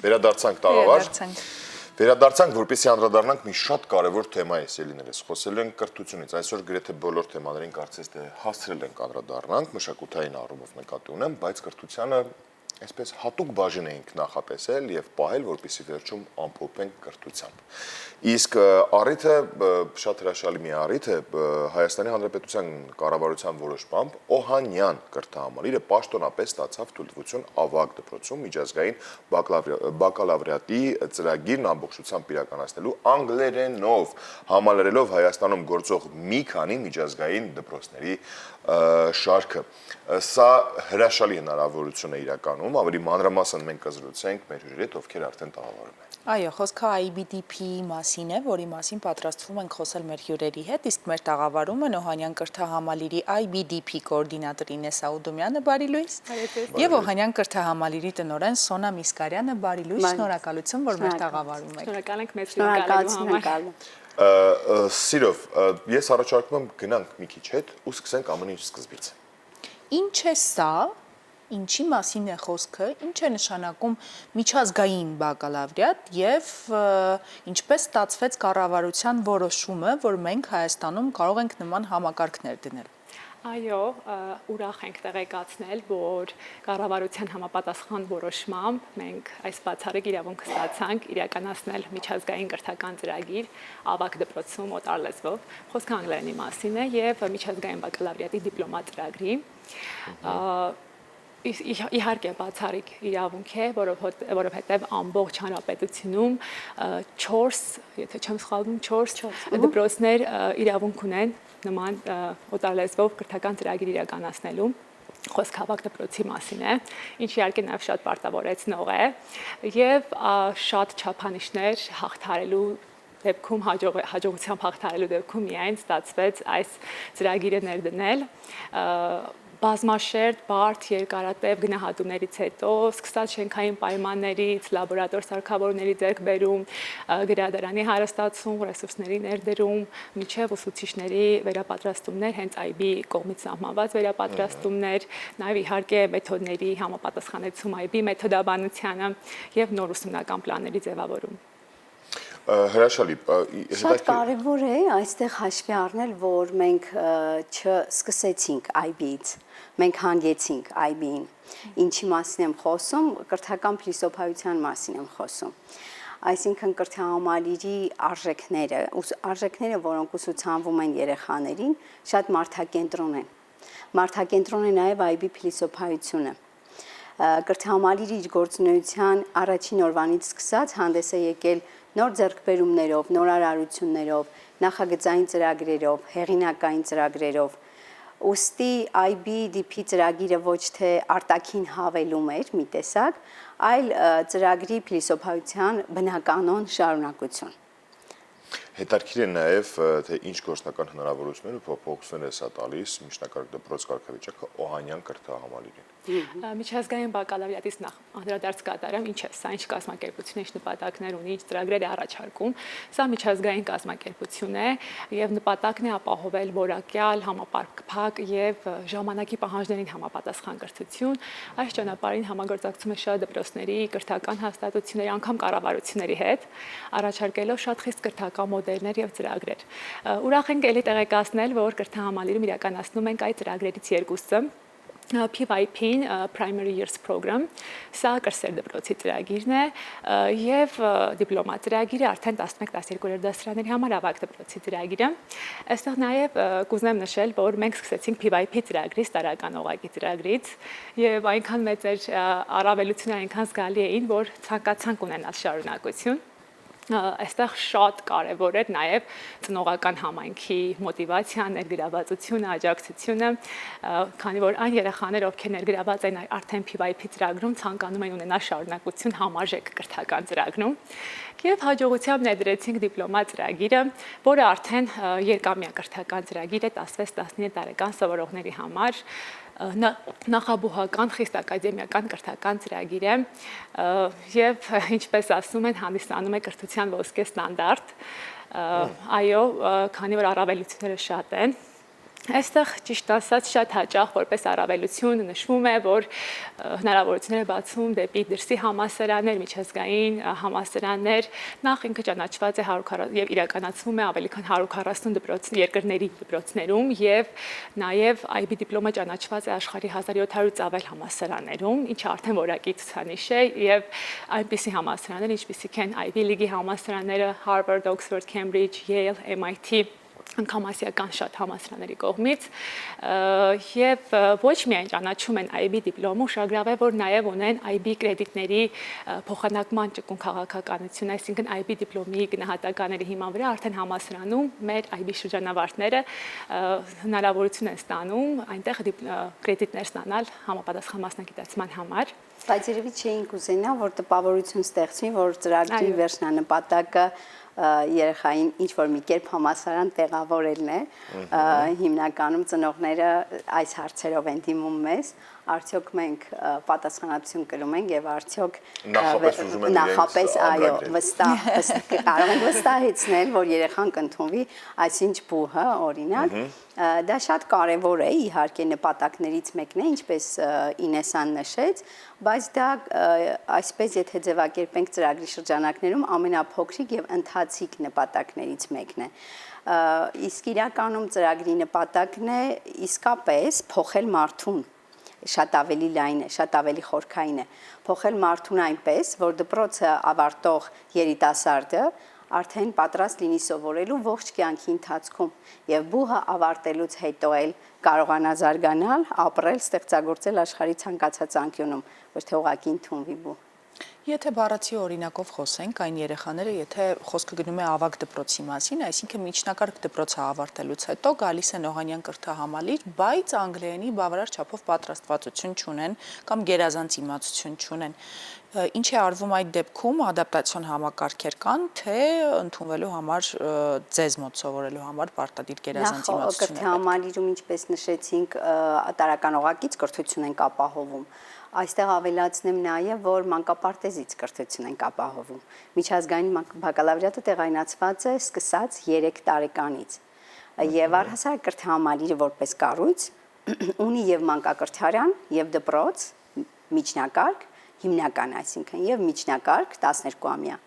Վերադարձանք տաղավար։ Վերադարձանք, որպեսզի անդրադառնանք մի շատ կարևոր թեմայի, Սելիներս, խոսել ենք կրթությունից, այսօր գրեթե բոլոր թեմաներին կարծես թե հասցրել ենք անդրադառնանք, մշակութային առումով նկատի ունեմ, բայց կրթությանը այսպես հատուկ բաժին էինք նախատեսել եւ պահել, որպեսզի վերջում ամփոփենք կրթությամբ։ Իսկ առիթը շատ հրաշալի մի առիթ է Հայաստանի Հանրապետության կառավարության որոշմամբ Օհանյան կրթահամալիրը պաշտոնապես ստացավ թույլտվություն ավագ դպրոցում միջազգային բակալավրիատի ծրագիրն ամբողջությամբ իրականացնելու անգլերենով, համալրելով Հայաստանում գործող մի քանի միջազգային դպրոցների շարքը։ Սա հրաշալի հնարավորություն է իրականում, ավելի մանրամասն մենք կզրուցենք մեր հյուրերի հետ, ովքեր արդեն տաղավարում են։ Այո, խոսքը IBDP-ի մասին է, որի մասին պատրաստվում ենք խոսել մեր հյուրերի հետ, իսկ մեր տաղավարում են Օհանյան կրթահամալիրի IBDP կոորդինատոր Ինես Աուդոմյանը, բարի լույս, եւ Օհանյան կրթահամալիրի տնօրեն Սոնա Միսկարյանը, բարի լույս, շնորհակալություն, որ մեր տաղավարում եք։ Շնորհակալ ենք մեզ շնորհակալություն համար։ Սիրով, ես առաջարկում եմ գնանք մի քիչ հետ ու սկսենք ամեն ինչ սկզբից։ Ինչ է սա, ինչի մասին է խոսքը, ինչ է նշանակում միջազգային բակալավրիատ եւ ինչպես ստացվեց կառավարության որոշումը, որ մենք Հայաստանում կարող ենք նման համակարգներ դնել։ Այո, ուրախ ենք տեղեկացնել, որ կառավարության համապատասխան որոշմամբ մենք այս բացառիկ իրավունքը ստացանք իրականացնել միջազգային կրթական ծրագիր ավագ դպրոցում օտար լեզվով, խոսքը անգլերենի մասին է եւ միջազգային բակալավրիատի դիպլոմա ծրագրի։ Իհարկե բացառիկ իրավունք է, որովհետև ամբողջ հանրապետությունում 4, եթե չեմ սխալվում, 4 դպրոցներ իրավունք ունեն նման օտարլեզվով կրթական ծրագիր իրականացնելու, խոսքը ավագ դպրոցի մասին է, ինչը իհարկե նաև շատ պարտավորեցնող է եւ շատ չափանիշներ հաղթահարելու դեպքում հաջողությամբ հաղթահարելու դեպքում միայն ստացվեց այս ծրագիրը ներդնել բազմաշերտ, բարդ, երկարատև գնահատումներից հետո, սկսած շենքային պայմաններից, լաբորատոր սարքավորումների ձեռքբերում, գրադարանի հարստացում, ռեսուրսների ներդրում, մինչև ուսուցիչների վերապատրաստումներ, հենց IB կողմից սահմանված վերապատրաստումներ, նաև իհարկե մեթոդների համապատասխանեցում IB մեթոդաբանությանը եւ նոր ուսումնական պլանների ձևավորում։ Հրաշալի, շատ կարևոր է այստեղ հաշվի առնել, որ մենք չսկսեցինք IB-ից, մենք հանգեցինք IB-ին, ինչի մասին եմ խոսում, կրթական փիլիսոփայության մասին եմ խոսում, այսինքն կրթահամալիրի արժեքները, որոնք ուսուցանվում են երեխաներին, շատ մարդակենտրոն է նաև IB փիլիսոփայությունը։ Կրթահամալիրի իր գործունեության առաջին օրվանից սկսած հանդես է եկել նոր ձեռքբերումներով, նորարարություններով, նախագծային ծրագրերով, հեղինակային ծրագրերով, ուստի IBDP ծրագիրը ոչ թե արտաքին հավելում էր մի տեսակ, այլ ծրագրի փիլիսոփայության բնականոն շարունակություն։ Հետաքրքիր է նաև, թե ինչ գործնական հնարավորություններ ու փոփոխություններ է սա տալիս միջնակարգ դպրոց կարգավիճակը Օհանյան կրթահամալիրին։ Միջազգային բակալավրիատից նախ անդրադարձ կատարեմ, ինչ է սա, ինչ կազմակերպություն է, ինչ նպատակներ ունի, ինչ ծրագրեր է առաջարկում։ Սա միջազգային կազմակերպություն է եւ նպատակն է ապահովել որակյալ, համապարփակ եւ ժամանակի պահանջներին համապատասխան կրթություն։ Այս ճանապարհին համագործակցում է շատ դպրոցների, կրթական հաստատությունների, անգամ կառավարությունների հետ, առաջարկելով շատ խիստ կրթական մոդելներ եւ ծրագրեր։ Ուրախ ենք ելի տեղեկացնել, որ կրթահամալիրում իրականացնում ենք այդ ծրագրերից երկուսը։ PYP-ին Primary Years Program, սա կրսեր դպրոցի ծրագիրն է եւ դիպլոմա ծրագիրը արդեն 11-12 դասարանների համար ավագ դպրոցի ծրագիրը։ Այստեղ նաեւ կուզեմ նշել, որ մենք սկսեցինք PYP ծրագրից, տարական օղակի ծրագրից եւ այնքան մեծ էր առավելությունը, այնքան զգալի էին, որ ցանկացանք ունենալ շարունակություն։ Այստեղ շատ կարևոր էր նաև ծնողական համայնքի մոտիվացիան, ներգրավվածությունը, աջակցությունը, քանի որ այն երեխաները, ովքեր ներգրաված են արդեն PYP ծրագրում, ցանկանում են ունենալ շարունակություն համարժեք կրթական ծրագրում, եւ հաջողությամբ ներդրեցինք դիպլոմա ծրագիրը, որը արդեն երկամյա կրթական ծրագիր է 16-19 տարեկան սովորողների համար։ Նախաբուհական խիստ ակադեմիական կրթական ծրագիր է եւ ինչպես ասում են հանդիսանում է կրթության ոսկե ստանդարտ, այո, քանի որ առավելությունները շատ են, Այստեղ ճիշտ ասած շատ հաճախ որպես առավելություն նշվում է, որ հնարավորությունները բացում դեպի դրսի համալսարաններ, միջազգային համալսարաններ, նախ ինքը ճանաչված է 140 եւ իրականացվում է ավելի քան 140 երկրների դպրոցներում եւ նաեւ IB դիպլոմը ճանաչված է աշխարհի 1700-ից ավել համալսարաններում, ինչը արդեն որակի ցուցանիշ է եւ այնպիսի համալսարաններ, ինչպիսիք են Ivy League-ի համալսարանները, Harvard, Oxford, Cambridge, Yale, MIT անգամ ասիական շատ համալսարանների կողմից եւ ոչ միայն ճանաչում են IB դիպլոմը, ուշագրավ է, որ նաեւ ունեն IB կրեդիտների փոխանակման ճկուն քաղաքականություն, այսինքն IB դիպլոմի գնահատականների հիման վրա արդեն համալսարանում մեր IB շրջանավարտները հնարավորություն են ստանում այնտեղ կրեդիտներ ստանալ համապատասխան մասնագիտացման համար։ Բայց երևի չէին կուզենա, որ տպավորություն ստեղծվի, որ ծրագրի վերջնանպատակը երեխային ինչ-որ մի կերպ համալսարան տեղավորելն է, հիմնականում ծնողները այս հարցերով են դիմում մեզ, արդյոք մենք պատասխանատվություն կրում ենք եւ արդյոք նախապես այո վստահ կարող ենք վստահեցնել, որ երեխան կընդունվի այսինչ բուհը օրինակ դա շատ կարևոր է իհարկե նպատակներից մեկն է ինչպես Ինեսան նշեց, բայց դա այսպես եթե ձևակերպենք ծրագրի շրջանակներում ամենափոքրիկ եւ ընթացիկ նպատակներից մեկն է իսկ իրականում ծրագրի նպատակն է իսկապես փոխել մարդուն շատ ավելի լայն է, շատ ավելի խորքային է, փոխել մարդուն այնպես, որ դպրոցը ավարտող երիտասարդը արդեն պատրաստ լինի սովորելու ողջ կյանքի ընթացքում եւ բուհը ավարտելուց հետո էլ կարողանա զարգանալ, ապրել, ստեղծագործել աշխարհի ցանկացած անկյունում, ոչ թե ուղղակի ընդունվի բու։ Եթե բառացի օրինակով խոսենք, այն երեխաները, եթե խոսքը գնում է ավագ դպրոցի մասին, այսինքն միջնակարգ դպրոցը ավարտելուց հետո գալիս են Օհանյան կրթահամալիր, բայց անգլերենի բավարար չափով պատրաստվածություն չունեն կամ գերազանց իմացություն չունեն։ Ինչ է արվում այդ դեպքում, ադապտացիոն համակարգեր կան, թե ընդունվելու համար ձեզ մոտ սովորելու համար պարտադիր գերազանց իմացություն է։ Կրթահամալիրում, ինչպես նշեցինք, տարական օղակից կրթություն ենք ապահովում։ Այստեղ ավելացնեմ նաև, որ մանկապարտեզից կրթություն ենք ապահովում։ Միջազգային բակալավրիատը տեղայնացված է սկսած 3 տարեկանից։ Եվ առհասարակ կրթահամալիրը որպես կառույց ունի եւ մանկակրթարան, եւ դպրոց, միջնակարգ, հիմնական, այսինքն եւ միջնակարգ 12-ամյա։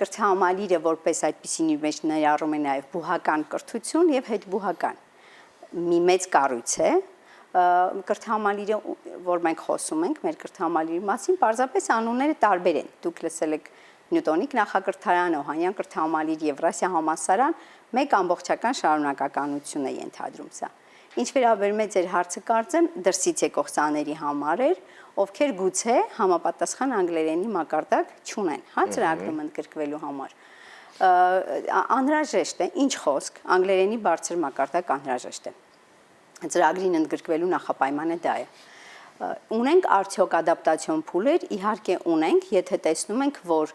Կրթահամալիրը որպես այդպիսին իր մեջ ներառում է նաև բուհական կրթություն եւ հետբուհական։ Մի մեծ կառույց է, կրթահամալիրը, որ մենք խոսում ենք, մեր կրթահամալիրի մասին, պարզապես անունները տարբեր են։ Դուք լսել եք Նյուտոնիկ նախակրթարան, Օհանյան կրթահամալիր, Եվրասիա համալսարան, մեկ ամբողջական շարունակականություն է ենթադրում սա։ Ինչ վերաբերում է ձեր հարցը, կարծեմ, դրսից եկող ծաների համար էր, ովքեր գուցե համապատասխան անգլերենի մակարդակ չունեն, հա, ծրագրում ընդգրկվելու համար։ Անհրաժեշտ է, ինչ խոսք, անգլերենի բարձր մակարդակ անհրաժեշտ է։ Ծրագրին ընդգրկվելու նախապայմանը դա է։ Ունենք արդյոք ադապտացիոն փուլեր, իհարկե ունենք, եթե տեսնում ենք, որ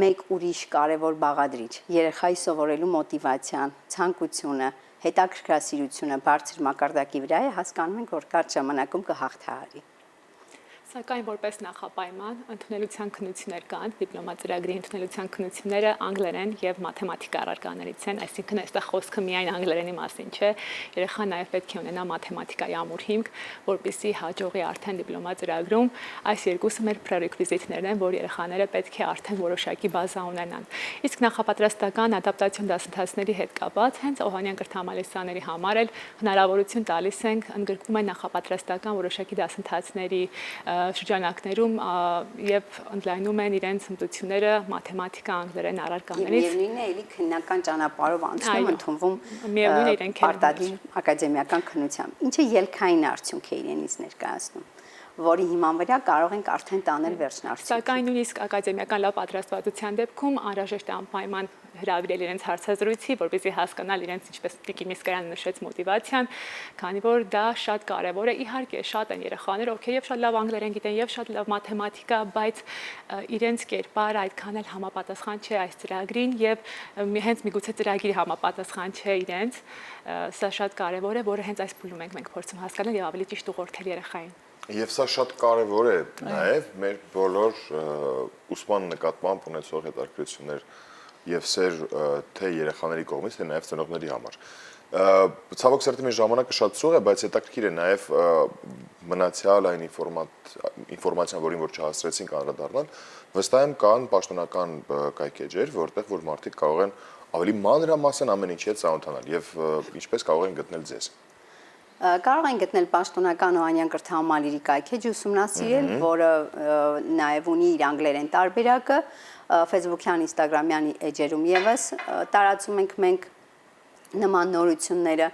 մեկ ուրիշ կարևոր բաղադրիչ, երեխայի սովորելու մոտիվացիան, ցանկությունը, հետաքրքրասիրությունը բարձր մակարդակի վրա է, հասկանում ենք, որ կարճ ժամանակում կհաղթահարի։ Սակայն որպես նախապայման ընդունելության քննություններ կան, դիպլոմա ծրագրի ընդունելության քննությունները անգլերեն եւ մաթեմատիկա առարկաներից են, այսինքն այստեղ խոսքը միայն անգլերենի մասին չէ, երեխան նաեւ պետք է ունենա մաթեմատիկայի ամուր հիմք, որպեսզի հաջողի արդեն դիպլոմա ծրագրում այս երկուսը մեր prerequisite-ներն են, որ երեխաները պետք է արդեն որոշակի բազա ունենան։ Իսկ նախապատրաստական ադապտացիոն դասընթացների հետ կապված հենց Օհանյան կրթահամալիրի համար էլ հնարավորություն տալիս ենք ընդգրկում են նախապատրաստական որոշակի դասընթացների շրջանակներում եւ ընդլայնում են իրենց հմտությունները մաթեմատիկա, անգլերեն առարկաներից։ Միևնույնն է, էլի քննական ճանապարհով անցնում ընդունվում միևնույն իրենք են պարտադիր ակադեմիական քննությամբ, ինչը ելքային արդյունք է իրենից ներկայացնում, որի հիման վրա կարող ենք արդեն տանել վերջնարդյունք։ Սակայն նույնիսկ ակադեմիական լավ պատրաստվածության դեպքում անհրաժեշտ է անպայման հրավիրել իրենց հարցազրույցի, որպեսզի հասկանալ իրենց ինչպես Տիկին Միսկարյանը նշեց մոտիվացիան, քանի որ դա շատ կարևոր է։ Իհարկե, շատ են երեխաներ, ովքեր եւ շատ լավ անգլերեն գիտեն եւ շատ լավ մաթեմատիկա, բայց իրենց կերպարը այդքան էլ համապատասխան չէ այս ծրագրին եւ հենց միգուցե ծրագիրը համապատասխան չէ իրենց։ Սա շատ կարևոր է, որը հենց այս փուլում ենք մենք փորձում հասկանալ եւ ավելի ճիշտ ուղղորդել երեխային։ Եվ սա շատ կարևոր է նաև մեր բոլոր ուսման նկատմամբ ունեցող հետաքրքրություններ եւ սեր թե երեխաների կողմից, թե նաև ծնողների համար։ Ցավոք սերտի մեր ժամանակը շատ սուղ է, բայց հետաքրքիր է նաև մնացյալ այն ինֆորմացիան, որին որ չհասցրեցինք անդրադառնալ, վստահ եմ կան պաշտոնական կայքեջեր, որտեղ որ մարդիկ կարող են ավելի մանրամասն ամեն ինչի հետ ծանոթանալ եւ ինչպես կարող են գտնել ձեզ։ Կարող են գտնել պաշտոնական Օհանյան կրթահամալիրի կայքեջ ուսումնասիրել, որը նաև ունի իր անգլերեն տարբերակը, Facebook-յան, Instagram-յան էջերում եւս տարածում ենք մենք նման նորությունները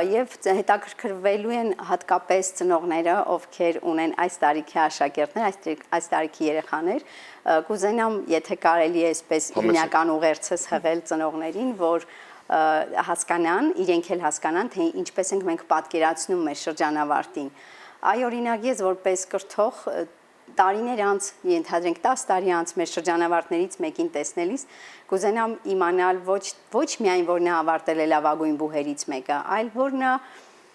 եւ հետաքրքրվելու են հատկապես ծնողները, ովքեր ունեն այս տարիքի աշակերտներ, այս տարիքի երեխաներ, կուզենամ, եթե կարելի է այսպես հիմնական ուղերձս հղել ծնողներին, որ հասկանան, իրենք էլ հասկանան, թե ինչպես ենք մենք պատկերացնում մեր շրջանավարտին։ Այ օրինակ ես որպես կրթող տարիներ անց, ենթադրենք 10 տարի անց մեր շրջանավարտներից մեկին տեսնելիս, կուզենամ իմանալ ոչ միայն որ նա ավարտել է լավագույն բուհերից մեկը, այլ որ նա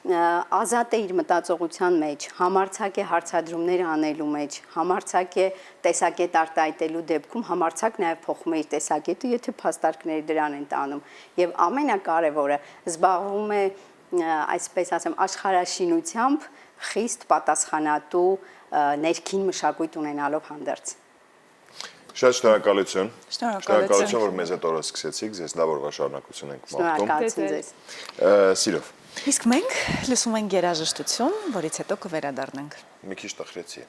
ազատ է իր մտածողության մեջ, համարձակ է հարցադրումներ անելու մեջ, համարձակ է տեսակետ արտահայտելու դեպքում, համարձակ նաև փոխում է իր տեսակետը, եթե փաստարկները դրան են տանում։ Եվ ամենակարևորը զբաղվում է, այսպես ասեմ, աշխարհաշինությամբ խիստ պատասխանատու ներքին մշակույթ ունենալով հանդերձ։ Շատ շնորհակալություն։ Շնորհակալություն, որ մեզ այդ օրը սկսեցիք, ձեզ լավ օրվա շարունակություն ենք մաղթում։ Շնորհակալություն ձեզ։ Սիրով։ Իսկ մենք լսում ենք երաժշտություն, որից հետո կվերադառնանք։ Մի քիչ տխրեցի։